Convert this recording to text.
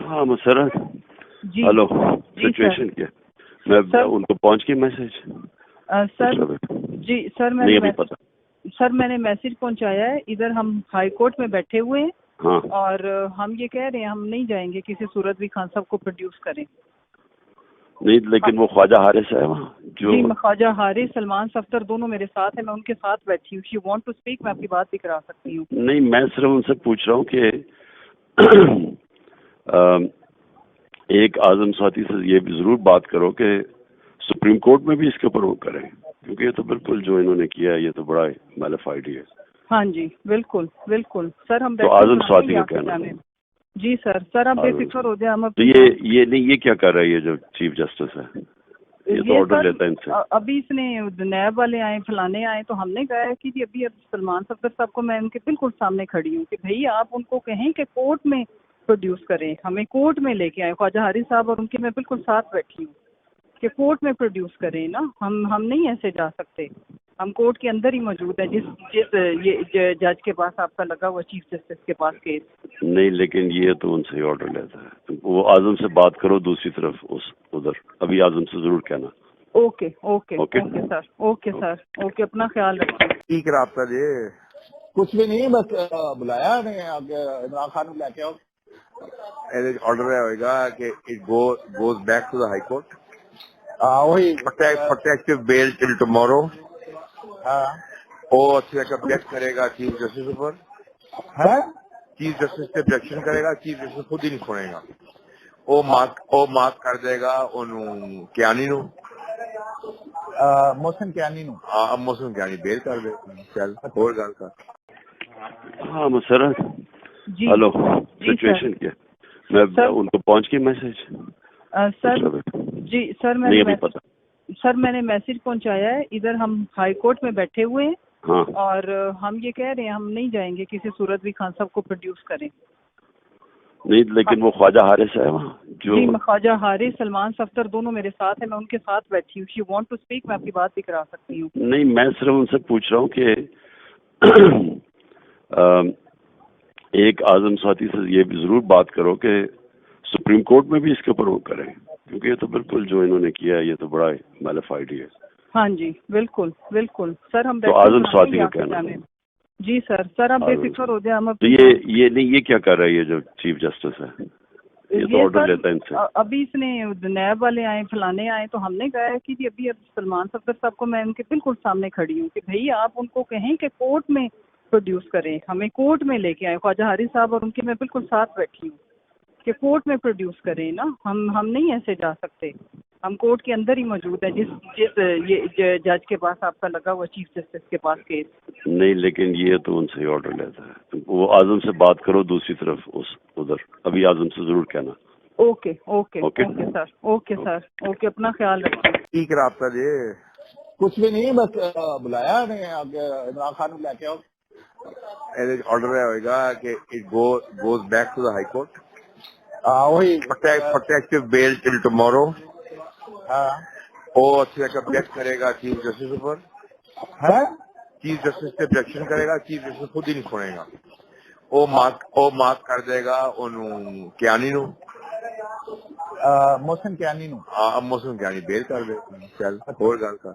ہاں مسرت جی ہلو جی سچویشن کیا میں ان کو پہنچ گئی میسج سر جی سر نہیں ابھی پتا میں نے میسج پہنچایا ہے. ادھر ہم ہائی کورٹ میں بیٹھے ہوئے ہیں ہاں اور ہم یہ کہہ رہے ہیں ہم نہیں جائیں گے کسی صورت بھی خان صاحب کو پروڈیوس کریں. نہیں لیکن وہ خواجہ حارث ہے وہاں جو جی میں خواجہ حارث سلمان صفدر دونوں میرے ساتھ ہیں. میں ان کے ساتھ بیٹھی ہوں. یو وانٹ ٹو اسپیک میں آپ کی بات بھی کرا سکتی ہوں. نہیں میں صرف ان سے پوچھ رہا ہوں کہ ایک اعظم ساتھی سے یہ بھی ضرور بات کرو کہ سپریم کورٹ میں بھی اس کے اوپر وہ کریں کیونکہ یہ تو بالکل جو انہوں نے کیا ہے یہ تو بڑا میلیفائڈ ہی ہے. ہاں جی بالکل بالکل سر ہم تو اعظم ساتھی کا کہنا ہے. جی سر آپ بے فکر ہو جائیں. ہم تو یہ نہیں یہ کیا کر رہا ہے یہ جو چیف جسٹس ہے یہ تو آرڈر لیتا ہے ان سے. ابھی اس نے نیب والے آئے فلانے آئے تو ہم نے کہا ہے کہ جی ابھی سلمان صفدر صاحب کو میں ان کے بالکل سامنے کھڑی ہوں کہ بھائی آپ ان کو کہیں کہ کورٹ میں پروڈیوس کریں. ہمیں کورٹ میں لے کے آئے خواجہ حارث صاحب اور ان کے میں بالکل ساتھ بیٹھی ہوں کہ کورٹ میں پروڈیوس کریں نا. ہم نہیں ایسے جا سکتے. ہم کورٹ کے اندر ہی موجود ہیں جس یہ جج کے پاس آپ کا لگا ہوا چیف جسٹس کے پاس کیس. نہیں لیکن یہ تو ان سے ہی آرڈر لیتا ہے. وہ اعظم سے بات کرو دوسری طرف ادھر ابھی اعظم سے ضرور کہنا. Okay okay okay sir okay sir okay اپنا خیال رکھیں. ٹھیک رابطہ دے کچھ بھی نہیں بس بلایا عمران خان کو لے کے آؤ. آرڈر ہوئے گا کہ it goes back to the high court. وہی پروٹیکٹیو بیل ٹل ٹمورو. وہ آبجیکٹ کرے گا چیف جسٹس پر. چیف جسٹس سے آبجیکشن کرے گا. چیف جسٹس خود ہی نہیں سنے گا. وہ مارک کر دے گا انہوں کیانی نو محسن کیانی نو. محسن کیانی بیل کر دے. چل اور گل کر. ہاں مسرت جی ہلو سچویشن کیا میں ان کو پہنچ گئی میسج جی نہیں ابھی پتا سر میں نے میسج پہنچایا ہے. ادھر ہم ہائی کورٹ میں بیٹھے ہوئے ہیں ہاں اور ہم یہ کہہ رہے ہیں ہم نہیں جائیں گے کسی صورت بھی خان صاحب کو پروڈیوس کریں. نہیں لیکن وہ خواجہ حارث ہے وہاں جو جی میں خواجہ حارث سلمان صفدر دونوں میرے ساتھ ہیں. میں ان کے ساتھ بیٹھی ہوں. یو وانٹ ٹو اسپیک میں آپ کی بات بھی کرا سکتی ہوں. نہیں میں صرف ان سے پوچھ رہا ہوں کہ ایک اعظم ساتھی سے یہ بھی ضرور بات کرو کہ سپریم کورٹ میں بھی اس کے اوپر وہ کریں کیونکہ یہ تو بالکل جو انہوں نے کیا ہے یہ تو بڑا میلیفائڈ ہی ہے. ہاں جی بالکل بالکل سر ہم تو اعظم ساتھی کا کہنا ہے. جی سر آپ بے فکر ہو جائیں. ہم تو یہ نہیں یہ کیا کر رہا ہے یہ جو چیف جسٹس ہے یہ تو آرڈر لیتا ہے ان سے. ابھی اس نے نیب والے آئے فلانے آئے تو ہم نے کہا ہے کہ جی ابھی سلمان صفدر صاحب کو میں ان کے بالکل سامنے کھڑی ہوں کہ بھائی آپ ان کو کہیں کہ کورٹ میں پروڈیوس کریں. ہمیں کورٹ میں لے کے آئے خواجہ حارث صاحب اور ان کے میں بالکل ساتھ بیٹھی ہوں کہ کورٹ میں پروڈیوس کریں نا. ہم نہیں ایسے جا سکتے. ہم کورٹ کے اندر ہی موجود ہیں جس یہ جج کے پاس آپ کا لگا ہوا چیف جسٹس کے پاس کیس. نہیں لیکن یہ تو ان سے ہی آرڈر لیتا ہے. وہ اعظم سے بات کرو دوسری طرف ادھر ابھی اعظم سے ضرور کہنا. Okay okay okay sir okay اپنا خیال رکھیں. ٹھیک رابطہ دے کچھ بھی نہیں بس بلایا عمران خان کو لے کے آؤ. آرڈر ہوئے گا کہ it goes back to the high court. وہی پروٹیکٹیو بیل ٹل ٹمورو. وہ آبجیکٹ کرے گا چیف جسٹس پر. چیف جسٹس سے آبجیکشن کرے گا. چیف جسٹس خود ہی نہیں سنے گا. وہ مارک کر دے گا انہوں کیانی نو محسن کیانی نو. محسن کیانی بیل کر دے. چل اور گل کر.